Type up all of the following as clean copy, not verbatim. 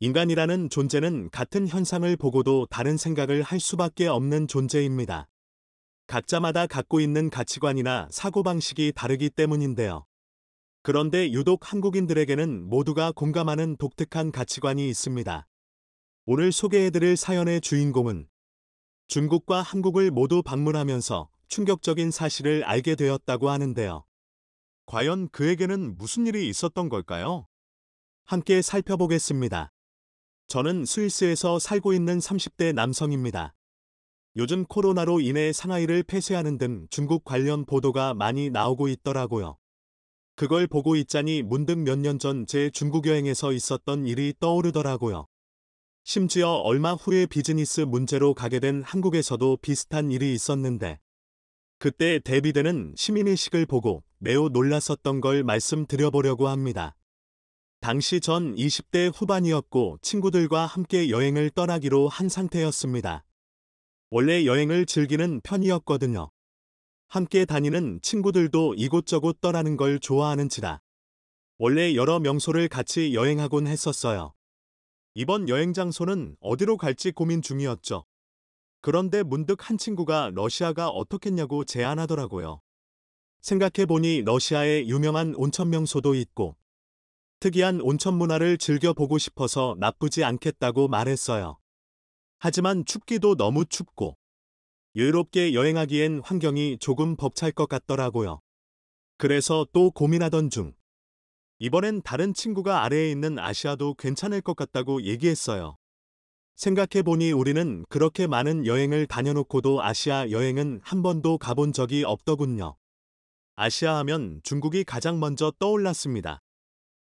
인간이라는 존재는 같은 현상을 보고도 다른 생각을 할 수밖에 없는 존재입니다. 각자마다 갖고 있는 가치관이나 사고방식이 다르기 때문인데요. 그런데 유독 한국인들에게는 모두가 공감하는 독특한 가치관이 있습니다. 오늘 소개해드릴 사연의 주인공은 중국과 한국을 모두 방문하면서 충격적인 사실을 알게 되었다고 하는데요. 과연 그에게는 무슨 일이 있었던 걸까요? 함께 살펴보겠습니다. 저는 스위스에서 살고 있는 30대 남성입니다. 요즘 코로나로 인해 상하이를 폐쇄하는 등 중국 관련 보도가 많이 나오고 있더라고요. 그걸 보고 있자니 문득 몇 년 전 제 중국 여행에서 있었던 일이 떠오르더라고요. 심지어 얼마 후에 비즈니스 문제로 가게 된 한국에서도 비슷한 일이 있었는데 그때 대비되는 시민의식을 보고 매우 놀랐었던 걸 말씀드려보려고 합니다. 당시 전 20대 후반이었고 친구들과 함께 여행을 떠나기로 한 상태였습니다. 원래 여행을 즐기는 편이었거든요. 함께 다니는 친구들도 이곳저곳 떠나는 걸 좋아하는지라 원래 여러 명소를 같이 여행하곤 했었어요. 이번 여행 장소는 어디로 갈지 고민 중이었죠. 그런데 문득 한 친구가 러시아가 어떻겠냐고 제안하더라고요. 생각해보니 러시아에 유명한 온천 명소도 있고 특이한 온천 문화를 즐겨보고 싶어서 나쁘지 않겠다고 말했어요. 하지만 춥기도 너무 춥고 여유롭게 여행하기엔 환경이 조금 벅찰 것 같더라고요. 그래서 또 고민하던 중 이번엔 다른 친구가 아래에 있는 아시아도 괜찮을 것 같다고 얘기했어요. 생각해보니 우리는 그렇게 많은 여행을 다녀놓고도 아시아 여행은 한 번도 가본 적이 없더군요. 아시아 하면 중국이 가장 먼저 떠올랐습니다.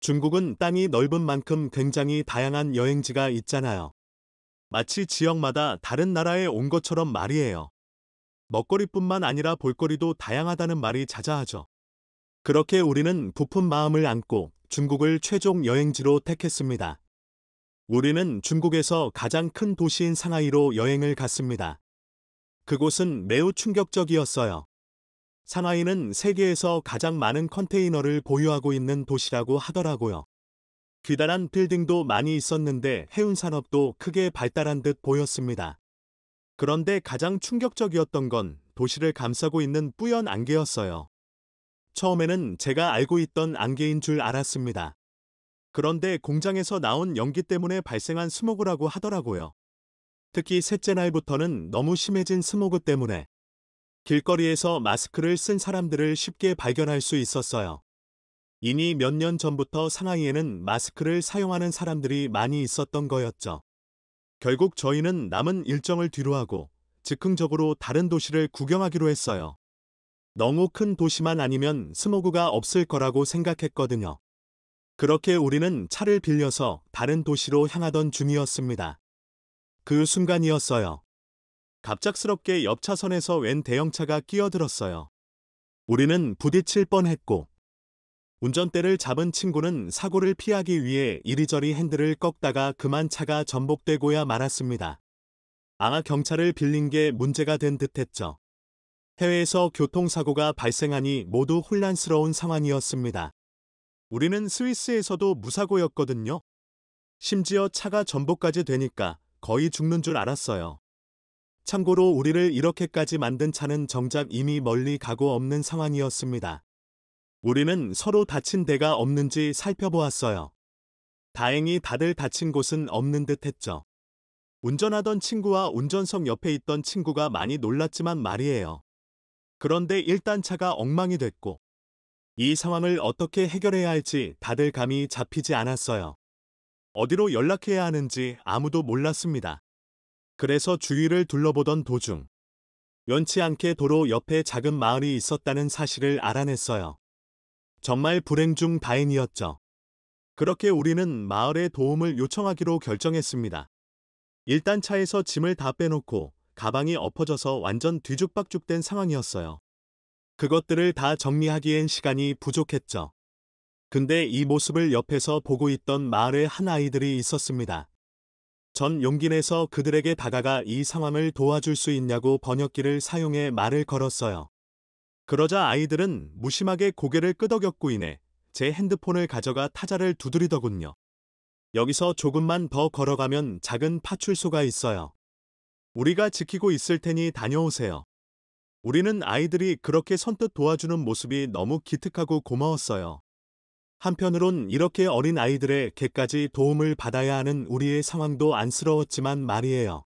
중국은 땅이 넓은 만큼 굉장히 다양한 여행지가 있잖아요. 마치 지역마다 다른 나라에 온 것처럼 말이에요. 먹거리뿐만 아니라 볼거리도 다양하다는 말이 자자하죠. 그렇게 우리는 부푼 마음을 안고 중국을 최종 여행지로 택했습니다. 우리는 중국에서 가장 큰 도시인 상하이로 여행을 갔습니다. 그곳은 매우 충격적이었어요. 상하이는 세계에서 가장 많은 컨테이너를 보유하고 있는 도시라고 하더라고요. 귀달한 빌딩도 많이 있었는데 해운산업도 크게 발달한 듯 보였습니다. 그런데 가장 충격적이었던 건 도시를 감싸고 있는 뿌연 안개였어요. 처음에는 제가 알고 있던 안개인 줄 알았습니다. 그런데 공장에서 나온 연기 때문에 발생한 스모그라고 하더라고요. 특히 셋째 날부터는 너무 심해진 스모그 때문에 길거리에서 마스크를 쓴 사람들을 쉽게 발견할 수 있었어요. 이니 몇 년 전부터 상하이에는 마스크를 사용하는 사람들이 많이 있었던 거였죠. 결국 저희는 남은 일정을 뒤로하고 즉흥적으로 다른 도시를 구경하기로 했어요. 너무 큰 도시만 아니면 스모그가 없을 거라고 생각했거든요. 그렇게 우리는 차를 빌려서 다른 도시로 향하던 중이었습니다. 그 순간이었어요. 갑작스럽게 옆 차선에서 웬 대형차가 끼어들었어요. 우리는 부딪힐 뻔했고 운전대를 잡은 친구는 사고를 피하기 위해 이리저리 핸들을 꺾다가 그만 차가 전복되고야 말았습니다. 아마 경찰을 빌린 게 문제가 된 듯했죠. 해외에서 교통사고가 발생하니 모두 혼란스러운 상황이었습니다. 우리는 스위스에서도 무사고였거든요. 심지어 차가 전복까지 되니까 거의 죽는 줄 알았어요. 참고로 우리를 이렇게까지 만든 차는 정작 이미 멀리 가고 없는 상황이었습니다. 우리는 서로 다친 데가 없는지 살펴보았어요. 다행히 다들 다친 곳은 없는 듯 했죠. 운전하던 친구와 운전석 옆에 있던 친구가 많이 놀랐지만 말이에요. 그런데 일단 차가 엉망이 됐고 이 상황을 어떻게 해결해야 할지 다들 감이 잡히지 않았어요. 어디로 연락해야 하는지 아무도 몰랐습니다. 그래서 주위를 둘러보던 도중 연치 않게 도로 옆에 작은 마을이 있었다는 사실을 알아냈어요. 정말 불행 중 다행이었죠. 그렇게 우리는 마을에 도움을 요청하기로 결정했습니다. 일단 차에서 짐을 다 빼놓고 가방이 엎어져서 완전 뒤죽박죽된 상황이었어요. 그것들을 다 정리하기엔 시간이 부족했죠. 근데 이 모습을 옆에서 보고 있던 마을의 한 아이들이 있었습니다. 전 용기 내서 그들에게 다가가 이 상황을 도와줄 수 있냐고 번역기를 사용해 말을 걸었어요. 그러자 아이들은 무심하게 고개를 끄덕였고 이내 제 핸드폰을 가져가 타자를 두드리더군요. 여기서 조금만 더 걸어가면 작은 파출소가 있어요. 우리가 지키고 있을 테니 다녀오세요. 우리는 아이들이 그렇게 선뜻 도와주는 모습이 너무 기특하고 고마웠어요. 한편으론 이렇게 어린 아이들의 객까지 도움을 받아야 하는 우리의 상황도 안쓰러웠지만 말이에요.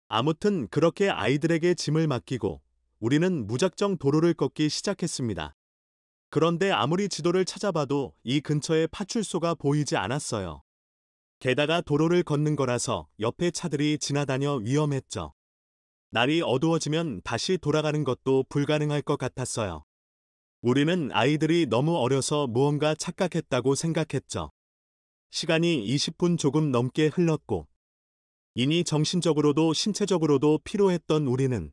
아무튼 그렇게 아이들에게 짐을 맡기고 우리는 무작정 도로를 걷기 시작했습니다. 그런데 아무리 지도를 찾아봐도 이 근처에 파출소가 보이지 않았어요. 게다가 도로를 걷는 거라서 옆에 차들이 지나다녀 위험했죠. 날이 어두워지면 다시 돌아가는 것도 불가능할 것 같았어요. 우리는 아이들이 너무 어려서 무언가 착각했다고 생각했죠. 시간이 20분 조금 넘게 흘렀고 이니 정신적으로도 신체적으로도 피로했던 우리는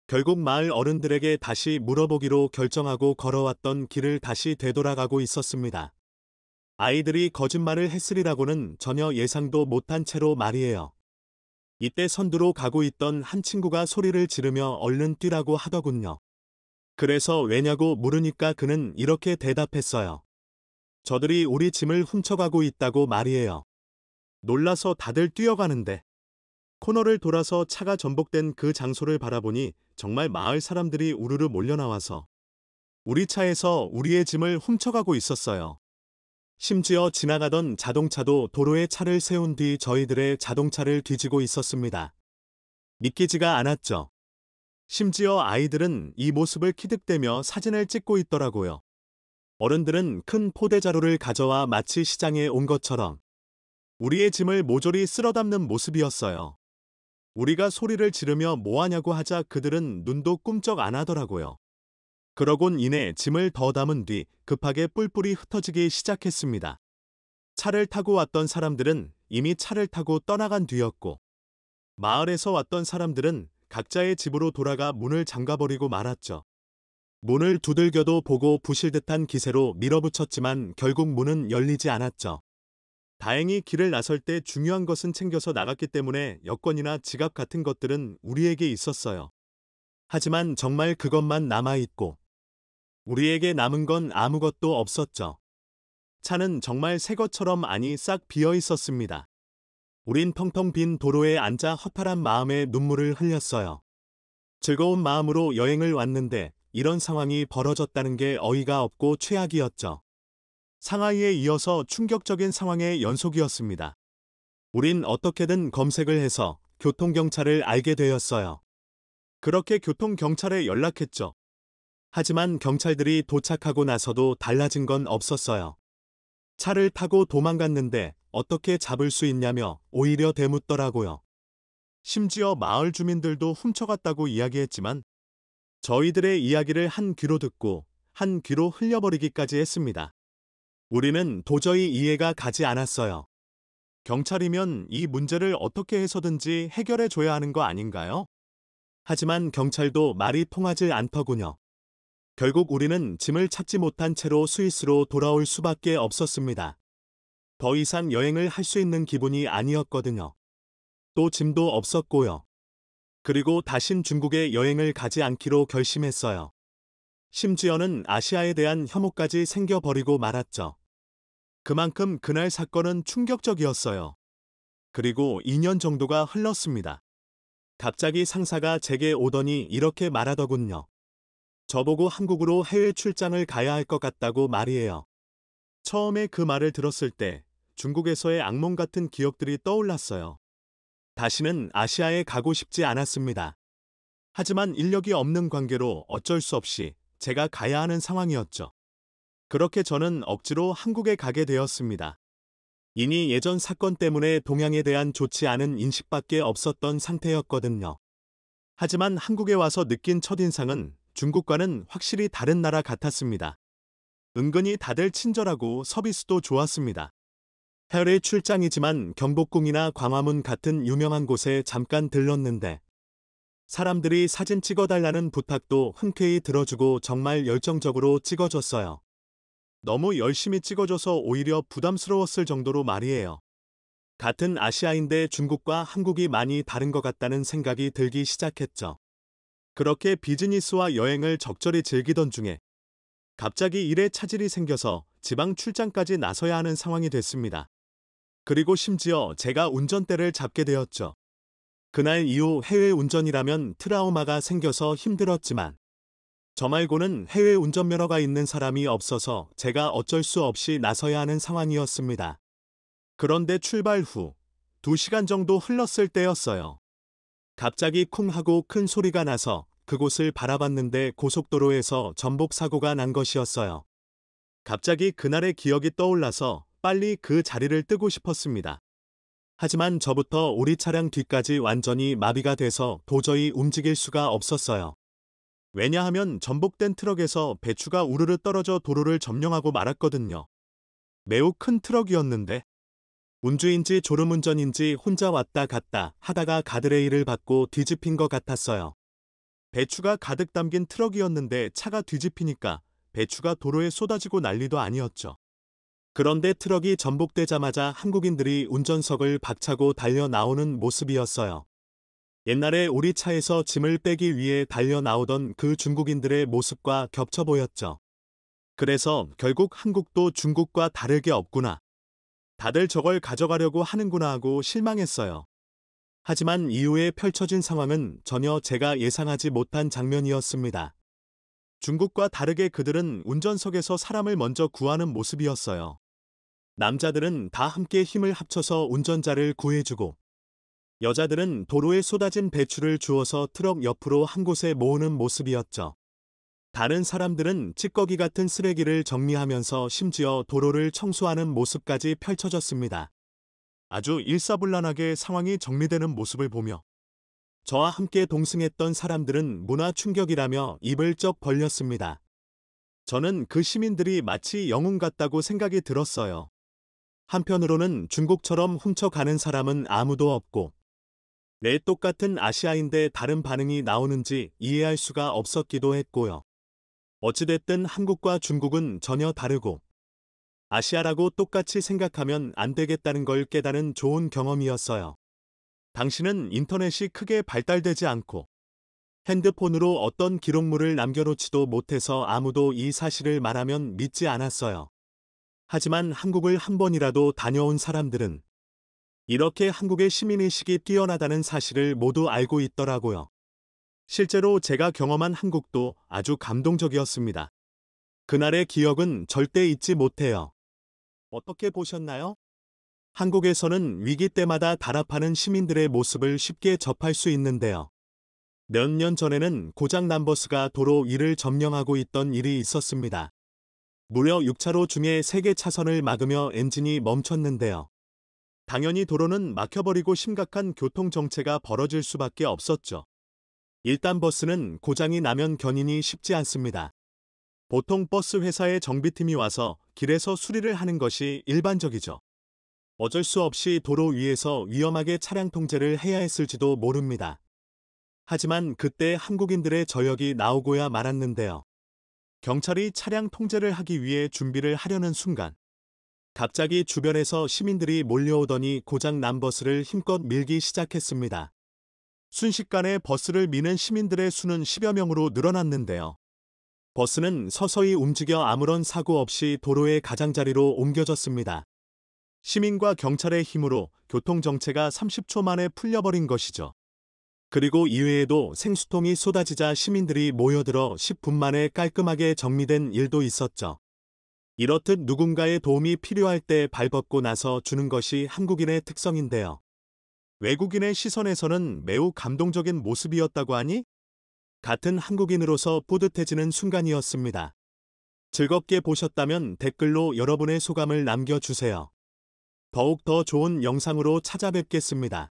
결국 마을 어른들에게 다시 물어보기로 결정하고 걸어왔던 길을 다시 되돌아가고 있었습니다. 아이들이 거짓말을 했으리라고는 전혀 예상도 못한 채로 말이에요. 이때 선두로 가고 있던 한 친구가 소리를 지르며 얼른 뛰라고 하더군요. 그래서 왜냐고 물으니까 그는 이렇게 대답했어요. 저들이 우리 짐을 훔쳐가고 있다고 말이에요. 놀라서 다들 뛰어가는데 코너를 돌아서 차가 전복된 그 장소를 바라보니 정말 마을 사람들이 우르르 몰려나와서 우리 차에서 우리의 짐을 훔쳐가고 있었어요. 심지어 지나가던 자동차도 도로에 차를 세운 뒤 저희들의 자동차를 뒤지고 있었습니다. 믿기지가 않았죠. 심지어 아이들은 이 모습을 키득대며 사진을 찍고 있더라고요. 어른들은 큰 포대자루를 가져와 마치 시장에 온 것처럼 우리의 짐을 모조리 쓸어담는 모습이었어요. 우리가 소리를 지르며 뭐하냐고 하자 그들은 눈도 꿈쩍 안 하더라고요. 그러곤 이내 짐을 더 담은 뒤 급하게 뿔뿔이 흩어지기 시작했습니다. 차를 타고 왔던 사람들은 이미 차를 타고 떠나간 뒤였고 마을에서 왔던 사람들은 각자의 집으로 돌아가 문을 잠가버리고 말았죠. 문을 두들겨도 보고 부실 듯한 기세로 밀어붙였지만 결국 문은 열리지 않았죠. 다행히 길을 나설 때 중요한 것은 챙겨서 나갔기 때문에 여권이나 지갑 같은 것들은 우리에게 있었어요. 하지만 정말 그것만 남아있고 우리에게 남은 건 아무것도 없었죠. 차는 정말 새 것처럼 아니 싹 비어 있었습니다. 우린 텅텅 빈 도로에 앉아 허탈한 마음에 눈물을 흘렸어요. 즐거운 마음으로 여행을 왔는데 이런 상황이 벌어졌다는 게 어이가 없고 최악이었죠. 상하이에 이어서 충격적인 상황의 연속이었습니다. 우린 어떻게든 검색을 해서 교통경찰을 알게 되었어요. 그렇게 교통경찰에 연락했죠. 하지만 경찰들이 도착하고 나서도 달라진 건 없었어요. 차를 타고 도망갔는데 어떻게 잡을 수 있냐며 오히려 대묻더라고요. 심지어 마을 주민들도 훔쳐갔다고 이야기했지만 저희들의 이야기를 한 귀로 듣고 한 귀로 흘려버리기까지 했습니다. 우리는 도저히 이해가 가지 않았어요. 경찰이면 이 문제를 어떻게 해서든지 해결해 줘야 하는 거 아닌가요? 하지만 경찰도 말이 통하지 않더군요. 결국 우리는 짐을 찾지 못한 채로 스위스로 돌아올 수밖에 없었습니다. 더 이상 여행을 할 수 있는 기분이 아니었거든요. 또 짐도 없었고요. 그리고 다신 중국에 여행을 가지 않기로 결심했어요. 심지어는 아시아에 대한 혐오까지 생겨버리고 말았죠. 그만큼 그날 사건은 충격적이었어요. 그리고 2년 정도가 흘렀습니다. 갑자기 상사가 제게 오더니 이렇게 말하더군요. 저보고 한국으로 해외 출장을 가야 할 것 같다고 말이에요. 처음에 그 말을 들었을 때 중국에서의 악몽 같은 기억들이 떠올랐어요. 다시는 아시아에 가고 싶지 않았습니다. 하지만 인력이 없는 관계로 어쩔 수 없이 제가 가야 하는 상황이었죠. 그렇게 저는 억지로 한국에 가게 되었습니다. 이니 예전 사건 때문에 동양에 대한 좋지 않은 인식밖에 없었던 상태였거든요. 하지만 한국에 와서 느낀 첫인상은 중국과는 확실히 다른 나라 같았습니다. 은근히 다들 친절하고 서비스도 좋았습니다. 해외 출장이지만 경복궁이나 광화문 같은 유명한 곳에 잠깐 들렀는데 사람들이 사진 찍어달라는 부탁도 흔쾌히 들어주고 정말 열정적으로 찍어줬어요. 너무 열심히 찍어줘서 오히려 부담스러웠을 정도로 말이에요. 같은 아시아인데 중국과 한국이 많이 다른 것 같다는 생각이 들기 시작했죠. 그렇게 비즈니스와 여행을 적절히 즐기던 중에 갑자기 일에 차질이 생겨서 지방 출장까지 나서야 하는 상황이 됐습니다. 그리고 심지어 제가 운전대를 잡게 되었죠. 그날 이후 해외 운전이라면 트라우마가 생겨서 힘들었지만 저 말고는 해외 운전면허가 있는 사람이 없어서 제가 어쩔 수 없이 나서야 하는 상황이었습니다. 그런데 출발 후 2시간 정도 흘렀을 때였어요. 갑자기 쿵 하고 큰 소리가 나서 그곳을 바라봤는데 고속도로에서 전복 사고가 난 것이었어요. 갑자기 그날의 기억이 떠올라서 빨리 그 자리를 뜨고 싶었습니다. 하지만 저부터 우리 차량 뒤까지 완전히 마비가 돼서 도저히 움직일 수가 없었어요. 왜냐하면 전복된 트럭에서 배추가 우르르 떨어져 도로를 점령하고 말았거든요. 매우 큰 트럭이었는데 운주인지 졸음운전인지 혼자 왔다 갔다 하다가 가드레일을 받고 뒤집힌 것 같았어요. 배추가 가득 담긴 트럭이었는데 차가 뒤집히니까 배추가 도로에 쏟아지고 난리도 아니었죠. 그런데 트럭이 전복되자마자 한국인들이 운전석을 박차고 달려 나오는 모습이었어요. 옛날에 우리 차에서 짐을 빼기 위해 달려 나오던 그 중국인들의 모습과 겹쳐 보였죠. 그래서 결국 한국도 중국과 다를 게 없구나. 다들 저걸 가져가려고 하는구나 하고 실망했어요. 하지만 이후에 펼쳐진 상황은 전혀 제가 예상하지 못한 장면이었습니다. 중국과 다르게 그들은 운전석에서 사람을 먼저 구하는 모습이었어요. 남자들은 다 함께 힘을 합쳐서 운전자를 구해주고 여자들은 도로에 쏟아진 배추를 주워서 트럭 옆으로 한 곳에 모으는 모습이었죠. 다른 사람들은 찌꺼기 같은 쓰레기를 정리하면서 심지어 도로를 청소하는 모습까지 펼쳐졌습니다. 아주 일사불란하게 상황이 정리되는 모습을 보며 저와 함께 동승했던 사람들은 문화 충격이라며 입을 쩍 벌렸습니다. 저는 그 시민들이 마치 영웅 같다고 생각이 들었어요. 한편으로는 중국처럼 훔쳐가는 사람은 아무도 없고 내 똑같은 아시아인데 다른 반응이 나오는지 이해할 수가 없었기도 했고요. 어찌됐든 한국과 중국은 전혀 다르고 아시아라고 똑같이 생각하면 안 되겠다는 걸 깨달은 좋은 경험이었어요. 당시는 인터넷이 크게 발달되지 않고 핸드폰으로 어떤 기록물을 남겨놓지도 못해서 아무도 이 사실을 말하면 믿지 않았어요. 하지만 한국을 한 번이라도 다녀온 사람들은 이렇게 한국의 시민의식이 뛰어나다는 사실을 모두 알고 있더라고요. 실제로 제가 경험한 한국도 아주 감동적이었습니다. 그날의 기억은 절대 잊지 못해요. 어떻게 보셨나요? 한국에서는 위기 때마다 단합하는 시민들의 모습을 쉽게 접할 수 있는데요. 몇 년 전에는 고장난 버스가 도로 위를 점령하고 있던 일이 있었습니다. 무려 6차로 중에 3개 차선을 막으며 엔진이 멈췄는데요. 당연히 도로는 막혀버리고 심각한 교통정체가 벌어질 수밖에 없었죠. 일단 버스는 고장이 나면 견인이 쉽지 않습니다. 보통 버스 회사의 정비팀이 와서 길에서 수리를 하는 것이 일반적이죠. 어쩔 수 없이 도로 위에서 위험하게 차량 통제를 해야 했을지도 모릅니다. 하지만 그때 한국인들의 저력이 나오고야 말았는데요. 경찰이 차량 통제를 하기 위해 준비를 하려는 순간 갑자기 주변에서 시민들이 몰려오더니 고장 난 버스를 힘껏 밀기 시작했습니다. 순식간에 버스를 미는 시민들의 수는 10여 명으로 늘어났는데요. 버스는 서서히 움직여 아무런 사고 없이 도로의 가장자리로 옮겨졌습니다. 시민과 경찰의 힘으로 교통정체가 30초 만에 풀려버린 것이죠. 그리고 이외에도 생수통이 쏟아지자 시민들이 모여들어 10분 만에 깔끔하게 정리된 일도 있었죠. 이렇듯 누군가의 도움이 필요할 때 발벗고 나서 주는 것이 한국인의 특성인데요. 외국인의 시선에서는 매우 감동적인 모습이었다고 하니 같은 한국인으로서 뿌듯해지는 순간이었습니다. 즐겁게 보셨다면 댓글로 여러분의 소감을 남겨주세요. 더욱 더 좋은 영상으로 찾아뵙겠습니다.